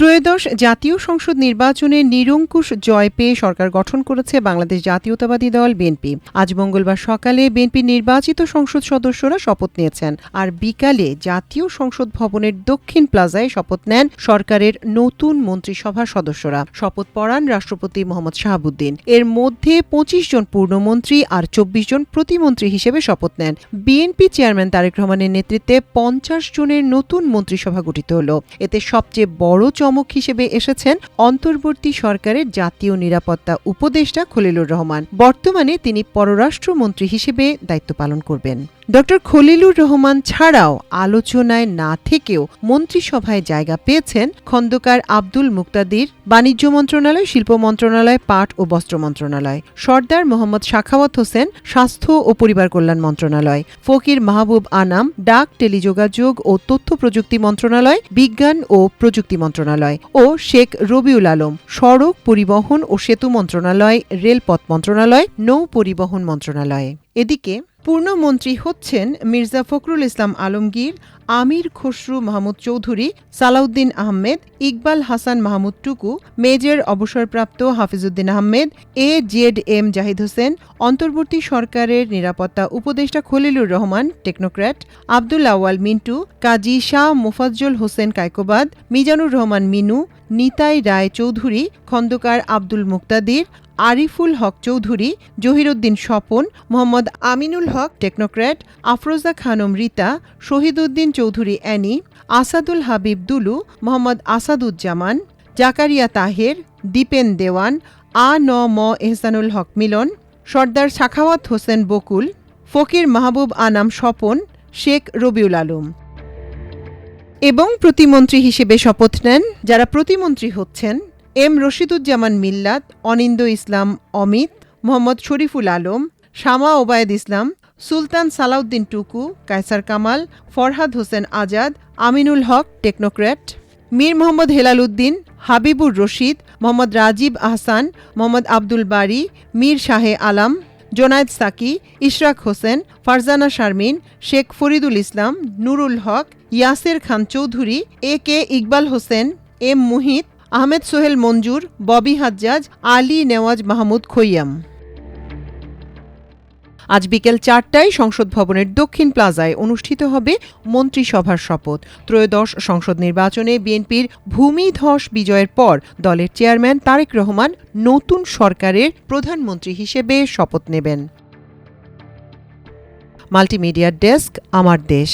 ত্রয়োদশ জাতীয় সংসদ নির্বাচনে নিরঙ্কুশ জয় পেয়ে সরকার গঠন করেছে বাংলাদেশ জাতীয়তাবাদী দল বিএনপি। আজ মঙ্গলবার সকালে বিএনপির নির্বাচিত সংসদ সদস্যরা শপথ নিয়েছেন। আর বিকালে জাতীয় সংসদ ভবনের দক্ষিণ প্লাজায় শপথ নেন সরকারের নতুন মন্ত্রিসভার সদস্যরা। শপথ পড়ান রাষ্ট্রপতি মোহাম্মদ শাহাবুদ্দিন। এর মধ্যে ২৫ জন পূর্ণমন্ত্রী আর ২৪ জন প্রতিমন্ত্রী হিসেবে শপথ নেন। বিএনপি চেয়ারম্যান তারেক রহমানের নেতৃত্বে ৫০ জনের নতুন মন্ত্রিসভা গঠিত হল। এতে সবচেয়ে বড় চমক হিসেবে এসেছেন অন্তর্বর্তী সরকারের জাতীয় নিরাপত্তা উপদেষ্টা খলিলুর রহমান। বর্তমানে তিনি পররাষ্ট্রমন্ত্রী হিসেবে দায়িত্ব পালন করবেন। ড খলিলুর রহমান ছাড়াও আলোচনায় না থেকেও মন্ত্রিসভায় জায়গা পেয়েছেন খন্দকার আব্দুল মুক্তাদির, বাণিজ্য মন্ত্রণালয়, শিল্প মন্ত্রণালয়, পাট ও বস্ত্র মন্ত্রণালয়, সর্দার মোহাম্মদ সাখাওয়াত হোসেন, স্বাস্থ্য ও পরিবার কল্যাণ মন্ত্রণালয়, ফকির মাহবুব আনাম, ডাক, টেলিযোগাযোগ ও তথ্য প্রযুক্তি মন্ত্রণালয়, বিজ্ঞান ও প্রযুক্তি মন্ত্রণালয় ও শেখ রবিউল আলম, সড়ক পরিবহন ও সেতু মন্ত্রণালয়, রেলপথ মন্ত্রণালয়, নৌ পরিবহন মন্ত্রণালয়। এদিকে পূর্ণমন্ত্রী হচ্ছেন মির্জা ফখরুল ইসলাম আলমগীর, আমির খসরু মাহমুদ চৌধুরী, সালাউদ্দিন আহমেদ, ইকবাল হাসান মাহমুদ টুকু, মেজর অবসরপ্রাপ্ত হাফিজউদ্দিন আহমেদ, এজেডএম জাহিদ হোসেন, অন্তর্বর্তী সরকারের নিরাপত্তা উপদেষ্টা খলিলুর রহমান টেকনোক্র্যাট, আব্দুল আওয়াল মিন্টু, কাজী শাহ মোফাজ্জল হোসেন কায়কোবাদ, মিজানুর রহমান মিনু, নিতাই রায় চৌধুরী, খন্দকার আব্দুল মুক্তাদির, আরিফুল হক চৌধুরী, জহিরুদ্দিন স্বপন, মোহাম্মদ আমিনুল হক টেকনোক্র্যাট, আফরোজা খানম রীতা, শহীদউদ্দিন চৌধুরী অ্যানি, আসাদুল হাবিব দুলু, মোহাম্মদ আসাদুজ্জামান, জাকারিয়া তাহের, দীপেন দেওয়ান, ম এহসানুল হক মিলন, সর্দার সাখাওয়াত হোসেন বকুল, ফকির মাহবুব আনাম স্বপন, শেখ রবিউল আলম। এবং প্রতিমন্ত্রী হিসেবে শপথ নেন যারা প্রতিমন্ত্রী হচ্ছেন: এম রশিদুজ্জামান মিল্লাত, অনিন্দ ইসলাম অমিত, মোহাম্মদ শরীফুল আলম, শামা ওবায়দ ইসলাম, সুলতান সালাউদ্দিন টুকু, কায়সার কামাল, ফরহাদ হোসেন আজাদ, আমিনুল হক টেকনোক্র্যাট, মীর মোহাম্মদ হেলাল উদ্দিন, হাবিবুর রশিদ, মোহাম্মদ রাজীব আহসান, মোহাম্মদ আব্দুল বারী, মীর শাহে আলম, জোনায়েদ সাকি, ইশরাক হোসেন, ফারজানা শারমিন, শেখ ফরিদুল ইসলাম, নুরুল হক, ইয়াসের খান চৌধুরী, এ কে ইকবাল হোসেন, এম মুহিত, আহমেদ সোহেল মঞ্জুর, ববি হাজ্জাজ, আলী নেওয়াজ মাহমুদ খৈয়াম। আজ বিকেল ৪টায় সংসদ ভবনের দক্ষিণ প্লাজায় অনুষ্ঠিত হবে মন্ত্রিসভার শপথ। ত্রয়োদশ সংসদ নির্বাচনে বিএনপির ভূমিধস বিজয়ের পর দলের চেয়ারম্যান তারেক রহমান নতুন সরকারের প্রধানমন্ত্রী হিসেবে শপথ নেবেন। মাল্টিমিডিয়া ডেস্ক, আমার দেশ।